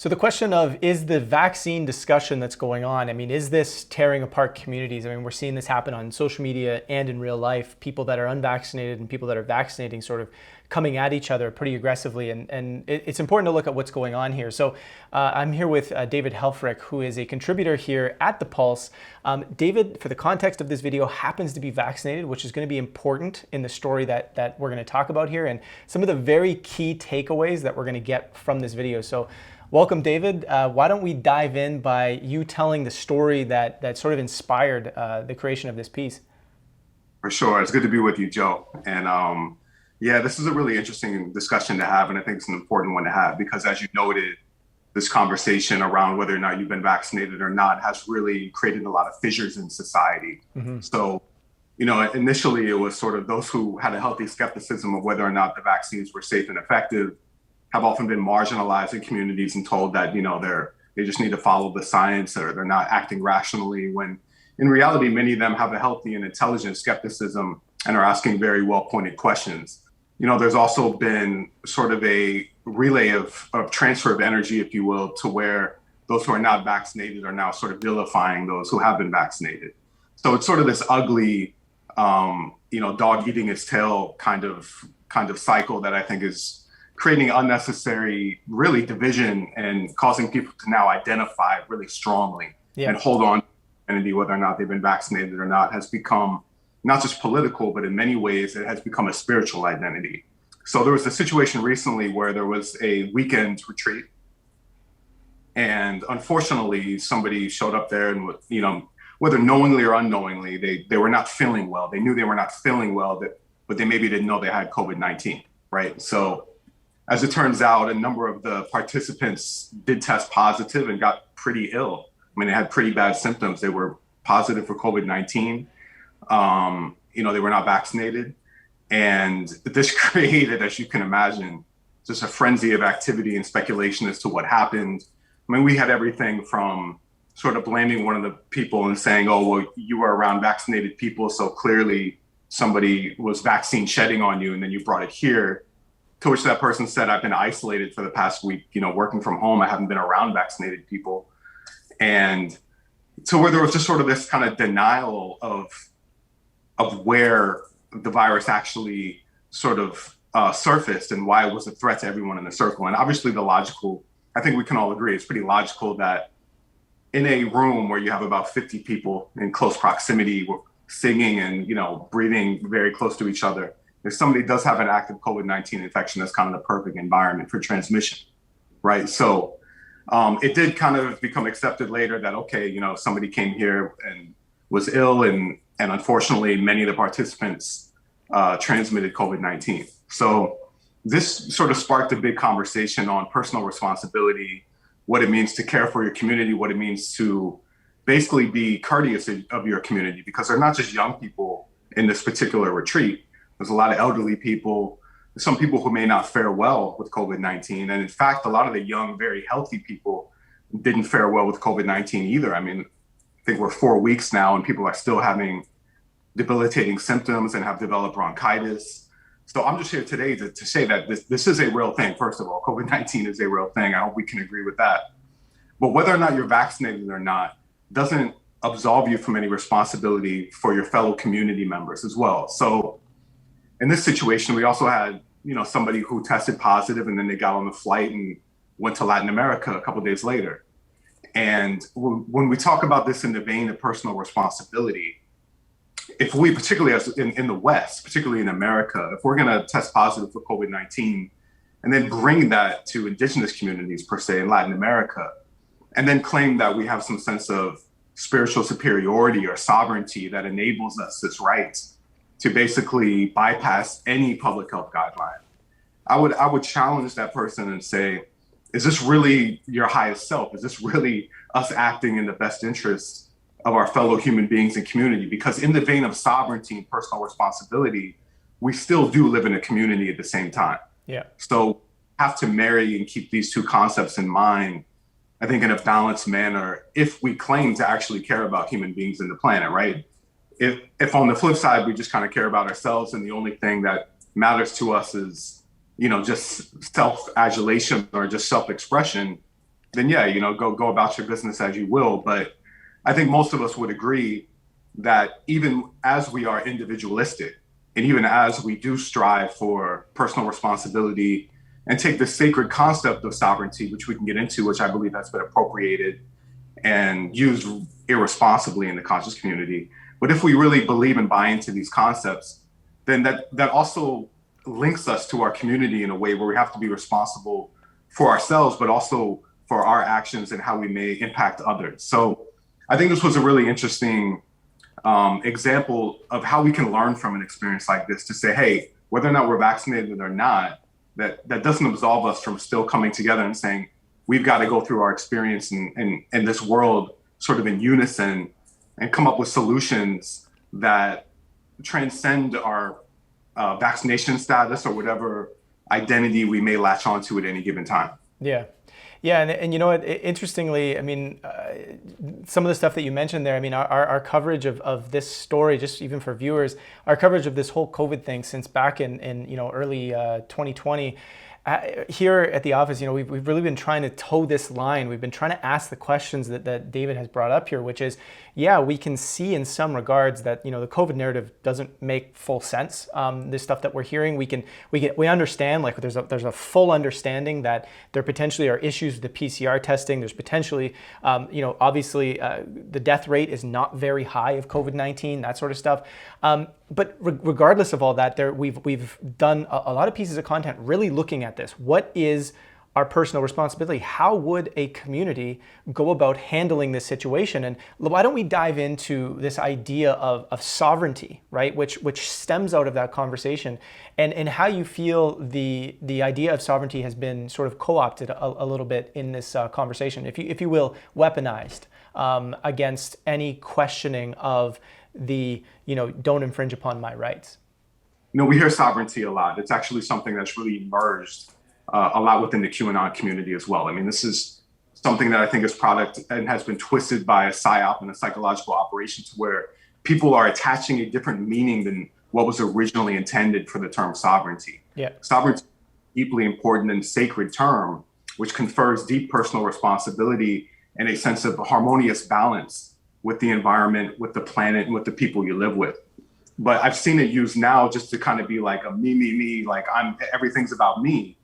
So the question of, is the vaccine discussion that's going on, I mean, is this tearing apart communities? I mean, we're seeing this happen on social media and in real life, people that are unvaccinated and people that are vaccinating sort of coming at each other pretty aggressively. And it's important to look at what's going on here. So I'm here with David Helfrich, who is a contributor here at The Pulse. David, for the context of this video, happens to be vaccinated, which is going to be important in the story that we're going to talk about here and some of the very key takeaways that we're going to get from this video. So welcome, David. Why don't we dive in by you telling the story that sort of inspired the creation of this piece? For sure. It's good to be with you, Joe. And yeah, this is a really interesting discussion to have. And I think it's an important one to have because, as you noted, this conversation around whether or not you've been vaccinated or not has really created a lot of fissures in society. So, initially it was sort of those who had a healthy skepticism of whether or not the vaccines were safe and effective have often been marginalized in communities and told that, they just need to follow the science or they're not acting rationally, when in reality, many of them have a healthy and intelligent skepticism and are asking very well-pointed questions. There's also been sort of a relay of transfer of energy, if you will, to where those who are not vaccinated are now sort of vilifying those who have been vaccinated. So it's sort of this ugly, dog eating its tail kind of cycle that I think is creating unnecessary, really, division and causing people to now identify really strongly and hold on to identity, whether or not they've been vaccinated or not, has become not just political, but in many ways, it has become a spiritual identity. So there was a situation recently where there was a weekend retreat. And unfortunately, somebody showed up there and, whether knowingly or unknowingly, they were not feeling well. They knew they were not feeling well, but they maybe didn't know they had COVID-19, right? So as it turns out, a number of the participants did test positive and got pretty ill. I mean, they had pretty bad symptoms. They were positive for COVID-19. They were not vaccinated. And this created, as you can imagine, just a frenzy of activity and speculation as to what happened. I mean, we had everything from sort of blaming one of the people and saying, oh, well, you were around vaccinated people, so clearly somebody was vaccine shedding on you and then you brought it here. To which that person said, I've been isolated for the past week, working from home. I haven't been around vaccinated people. And so where there was just sort of this kind of denial of where the virus actually sort of surfaced and why it was a threat to everyone in the circle. And obviously I think we can all agree, it's pretty logical that in a room where you have about 50 people in close proximity singing and, breathing very close to each other, if somebody does have an active COVID-19 infection, that's kind of the perfect environment for transmission, right? So it did kind of become accepted later that, okay, somebody came here and was ill and unfortunately many of the participants transmitted COVID-19. So this sort of sparked a big conversation on personal responsibility, what it means to care for your community, what it means to basically be courteous of your community, because they're not just young people in this particular retreat. There's a lot of elderly people, some people who may not fare well with COVID-19. And in fact, a lot of the young, very healthy people didn't fare well with COVID-19 either. I mean, I think we're 4 weeks now and people are still having debilitating symptoms and have developed bronchitis. So I'm just here today to say that this is a real thing. First of all, COVID-19 is a real thing. I hope we can agree with that. But whether or not you're vaccinated or not doesn't absolve you from any responsibility for your fellow community members as well. So in this situation, we also had, somebody who tested positive and then they got on the flight and went to Latin America a couple of days later. And when we talk about this in the vein of personal responsibility, if we, particularly as in the West, particularly in America, if we're going to test positive for COVID-19 and then bring that to indigenous communities, per se, in Latin America, and then claim that we have some sense of spiritual superiority or sovereignty that enables us this right to basically bypass any public health guideline, I would challenge that person and say, is this really your highest self? Is this really us acting in the best interests of our fellow human beings and community? Because in the vein of sovereignty and personal responsibility, we still do live in a community at the same time. Yeah. So have to marry and keep these two concepts in mind, I think, in a balanced manner, if we claim to actually care about human beings and the planet, right? If on the flip side, we just kind of care about ourselves and the only thing that matters to us is, just self-adulation or just self-expression, then yeah, go about your business as you will. But I think most of us would agree that even as we are individualistic, and even as we do strive for personal responsibility and take the sacred concept of sovereignty, which we can get into, which I believe has been appropriated and used irresponsibly in the conscious community. But if we really believe and buy into these concepts, then that also links us to our community in a way where we have to be responsible for ourselves, but also for our actions and how we may impact others. So I think this was a really interesting example of how we can learn from an experience like this to say, hey, whether or not we're vaccinated or not, that doesn't absolve us from still coming together and saying, we've got to go through our experience in this world sort of in unison and come up with solutions that transcend our vaccination status or whatever identity we may latch onto at any given time. Yeah. Yeah, and you know what, interestingly, I mean, some of the stuff that you mentioned there, I mean, our coverage of this story, just even for viewers, our coverage of this whole COVID thing since back in early 2020, here at the office, we've really been trying to toe this line. We've been trying to ask the questions that David has brought up here, which is, yeah, we can see in some regards that, the COVID narrative doesn't make full sense. This stuff that we're hearing, we understand, like there's a full understanding that there potentially are issues with the PCR testing. There's potentially, obviously the death rate is not very high of COVID-19, that sort of stuff. But regardless of all that, we've done a lot of pieces of content really looking at this. What is our personal responsibility? How would a community go about handling this situation? And why don't we dive into this idea of sovereignty, right? Which stems out of that conversation, and how you feel the idea of sovereignty has been sort of co-opted a little bit in this conversation, if you will, weaponized against any questioning of the, don't infringe upon my rights. We hear sovereignty a lot. It's actually something that's really emerged a lot within the QAnon community as well. I mean, this is something that I think is product and has been twisted by a psyop and a psychological operation to where people are attaching a different meaning than what was originally intended for the term sovereignty. Yeah. Sovereignty is a deeply important and sacred term, which confers deep personal responsibility and a sense of harmonious balance with the environment, with the planet, and with the people you live with. But I've seen it used now just to kind of be like a me, like everything's about me,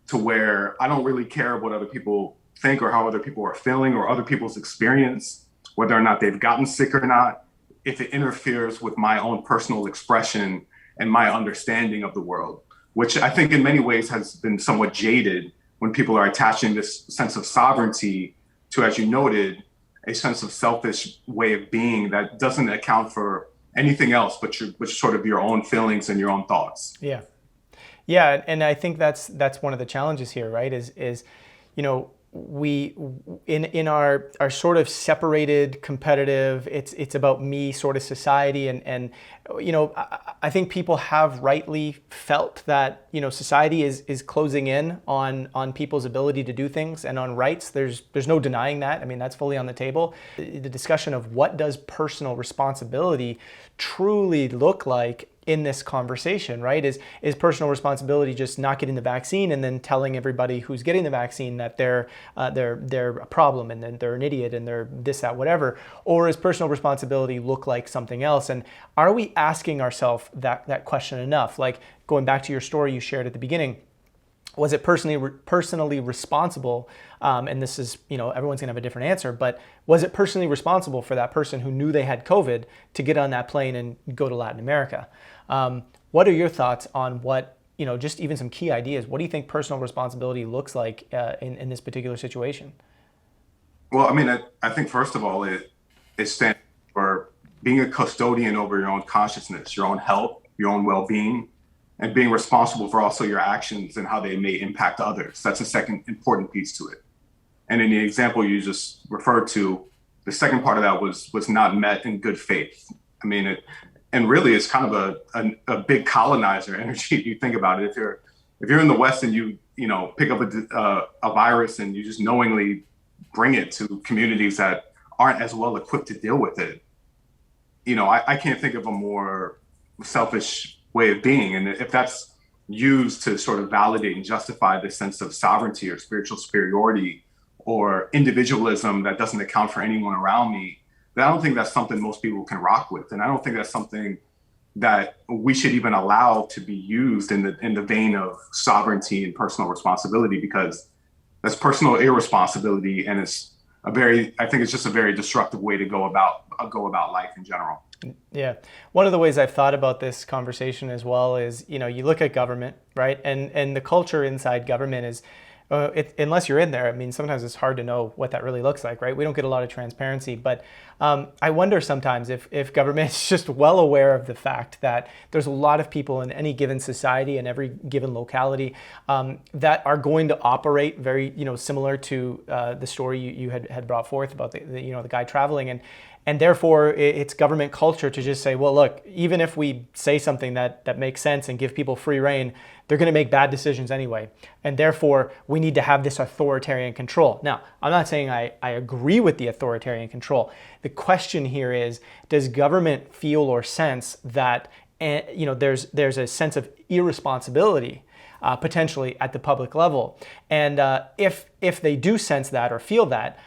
to where I don't really care what other people think or how other people are feeling or other people's experience, whether or not they've gotten sick or not, if it interferes with my own personal expression and my understanding of the world, which I think in many ways has been somewhat jaded when people are attaching this sense of sovereignty to, as you noted, a sense of selfish way of being that doesn't account for anything else but sort of your own feelings and your own thoughts. Yeah. Yeah, and I think that's one of the challenges here, right? Is we in our sort of separated, competitive, it's about me sort of society, and I think people have rightly felt that society is closing in on people's ability to do things and on rights. There's no denying that. I mean, that's fully on the table. The discussion of what does personal responsibility truly look like in this conversation, right? Is personal responsibility just not getting the vaccine and then telling everybody who's getting the vaccine that they're a problem and then they're an idiot and they're this, that, whatever? Or is personal responsibility look like something else? And are we asking ourselves that question enough? Like going back to your story you shared at the beginning, was it personally responsible? And this is, everyone's gonna have a different answer, but was it personally responsible for that person who knew they had COVID to get on that plane and go to Latin America? What are your thoughts on what, just even some key ideas? What do you think personal responsibility looks like in this particular situation? Well, I mean, I think first of all, it stands for being a custodian over your own consciousness, your own health, your own well-being, and being responsible for also your actions and how they may impact others. That's a second important piece to it. And in the example you just referred to, the second part of that was not met in good faith. I mean, and really it's kind of a big colonizer energy if you think about it. If you're in the West and you pick up a virus and you just knowingly bring it to communities that aren't as well equipped to deal with it, I can't think of a more selfish way of being. And if that's used to sort of validate and justify this sense of sovereignty or spiritual superiority or individualism that doesn't account for anyone around me, then I don't think that's something most people can rock with. And I don't think that's something that we should even allow to be used in the vein of sovereignty and personal responsibility, because that's personal irresponsibility, and I think it's just a very destructive way to go about life in general. Yeah. One of the ways I've thought about this conversation as well is, you look at government, right? And the culture inside government is, unless you're in there, I mean, sometimes it's hard to know what that really looks like, right? We don't get a lot of transparency, but I wonder sometimes if government is just well aware of the fact that there's a lot of people in any given society and every given locality that are going to operate very, similar to the story you had brought forth about the guy traveling, and therefore it's government culture to just say, well, look, even if we say something that makes sense and give people free rein, they're going to make bad decisions anyway. And therefore, we need to have this authoritarian control. Now, I'm not saying I agree with the authoritarian control. The question here is, does government feel or sense that there's a sense of irresponsibility potentially at the public level? And if they do sense that or feel that,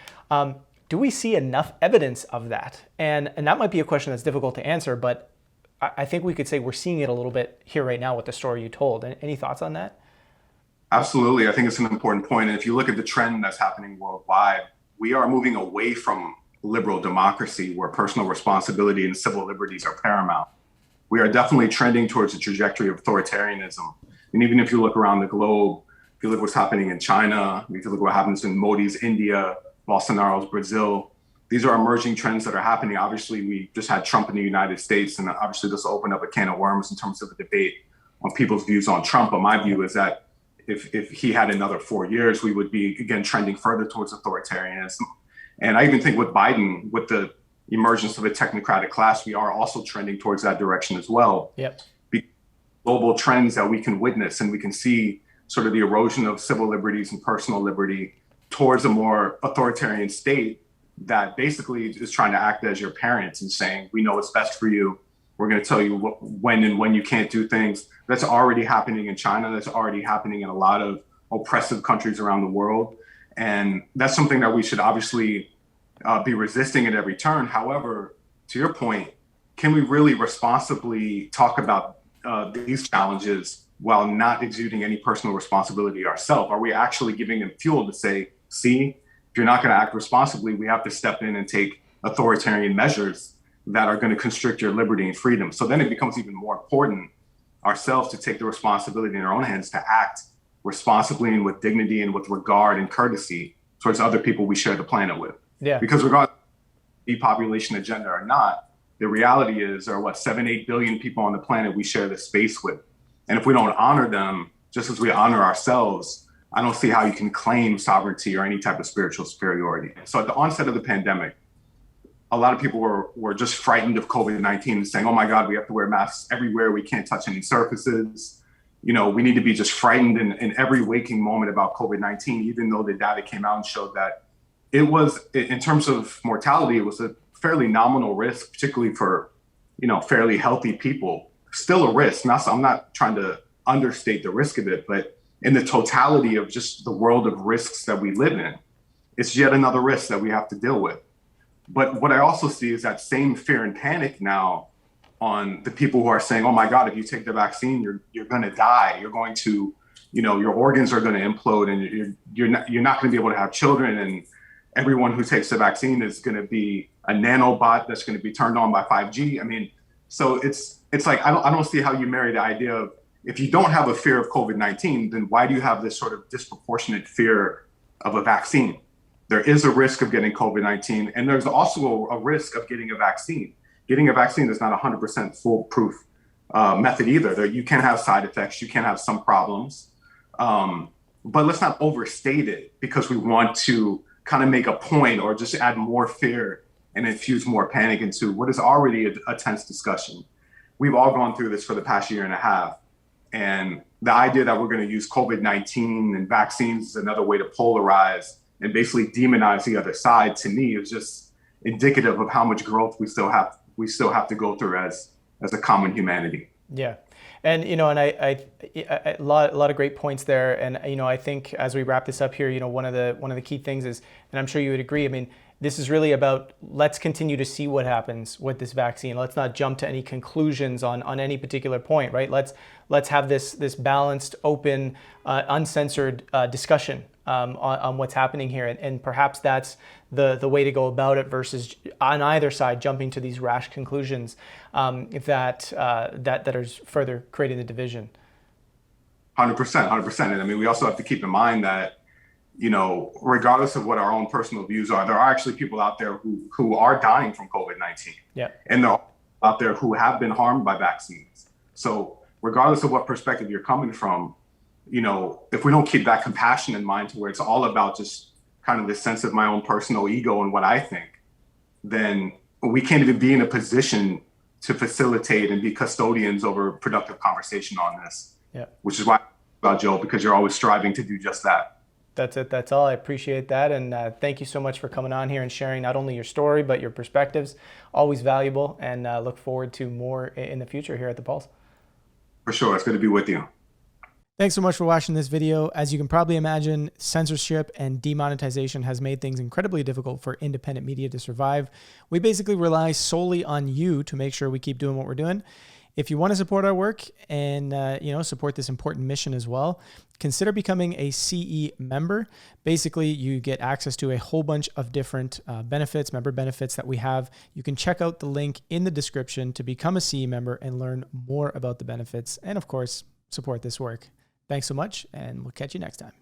do we see enough evidence of that? And that might be a question that's difficult to answer, but I think we could say we're seeing it a little bit here right now with the story you told. Any thoughts on that? Absolutely. I think it's an important point. And if you look at the trend that's happening worldwide, we are moving away from liberal democracy where personal responsibility and civil liberties are paramount. We are definitely trending towards a trajectory of authoritarianism. And even if you look around the globe, if you look what's happening in China, if you look what happens in Modi's India, Bolsonaro's Brazil, these are emerging trends that are happening. Obviously, we just had Trump in the United States, and obviously this will open up a can of worms in terms of a debate on people's views on Trump. But my view is that if he had another 4 years, we would be, again, trending further towards authoritarianism. And I even think with Biden, with the emergence of a technocratic class, we are also trending towards that direction as well. Yep. Global trends that we can witness, and we can see sort of the erosion of civil liberties and personal liberty towards a more authoritarian state that basically is trying to act as your parents and saying, we know what's best for you. We're going to tell you when you can't do things. That's already happening in China. That's already happening in a lot of oppressive countries around the world. And that's something that we should obviously be resisting at every turn. However, to your point, can we really responsibly talk about these challenges while not exuding any personal responsibility ourselves? Are we actually giving them fuel to say, see, if you're not going to act responsibly, we have to step in and take authoritarian measures that are going to constrict your liberty and freedom? So then it becomes even more important ourselves to take the responsibility in our own hands to act responsibly and with dignity and with regard and courtesy towards other people we share the planet with. Yeah. Because regardless of the depopulation agenda or not, the reality is there are 7-8 billion people on the planet we share this space with. And if we don't honor them, just as we honor ourselves, I don't see how you can claim sovereignty or any type of spiritual superiority. So at the onset of the pandemic, a lot of people were just frightened of COVID-19 and saying, oh my God, we have to wear masks everywhere. We can't touch any surfaces. We need to be just frightened in every waking moment about COVID-19, even though the data came out and showed that it was, in terms of mortality, it was a fairly nominal risk, particularly for, fairly healthy people. Still a risk. I'm not trying to understate the risk of it, but in the totality of just the world of risks that we live in, it's yet another risk that we have to deal with. But what I also see is that same fear and panic now on the people who are saying, oh my God, if you take the vaccine, you're going to die. You're going to, your organs are going to implode, and you're not going to be able to have children. And everyone who takes the vaccine is going to be a nanobot that's going to be turned on by 5G. I mean, so it's like, I don't see how you marry the idea of, if you don't have a fear of COVID-19, then why do you have this sort of disproportionate fear of a vaccine? There is a risk of getting COVID-19, and there's also a risk of getting a vaccine. Getting a vaccine is not 100% foolproof method either. You can have side effects, you can have some problems, but let's not overstate it because we want to kind of make a point or just add more fear and infuse more panic into what is already a tense discussion. We've all gone through this for the past year and a half. And the idea that we're going to use COVID-19 and vaccines is another way to polarize and basically demonize the other side, to me, is just indicative of how much growth we still have to go through as a common humanity. Yeah. And a lot of great points there. And I think as we wrap this up here, one of the key things is, and I'm sure you would agree. I mean, this is really about, let's continue to see what happens with this vaccine. Let's not jump to any conclusions on any particular point, right? Let's have this balanced, open, uncensored discussion on what's happening here, and perhaps that's the way to go about it, versus on either side jumping to these rash conclusions that are further creating the division. 100%. And I mean, we also have to keep in mind that, regardless of what our own personal views are, there are actually people out there who are dying from COVID-19. Yeah. And there are out there who have been harmed by vaccines. So regardless of what perspective you're coming from, if we don't keep that compassion in mind, to where it's all about just kind of this sense of my own personal ego and what I think, then we can't even be in a position to facilitate and be custodians over productive conversation on this. Yeah. Which is why about Joe, because you're always striving to do just that. That's it. That's all. I appreciate that. And thank you so much for coming on here and sharing not only your story, but your perspectives. Always valuable, and look forward to more in the future here at The Pulse. For sure. It's good to be with you. Thanks so much for watching this video. As you can probably imagine, censorship and demonetization has made things incredibly difficult for independent media to survive. We basically rely solely on you to make sure we keep doing what we're doing. If you want to support our work and support this important mission as well, consider becoming a CE member. Basically, you get access to a whole bunch of different member benefits that we have. You can check out the link in the description to become a CE member and learn more about the benefits, and of course, support this work. Thanks so much, and we'll catch you next time.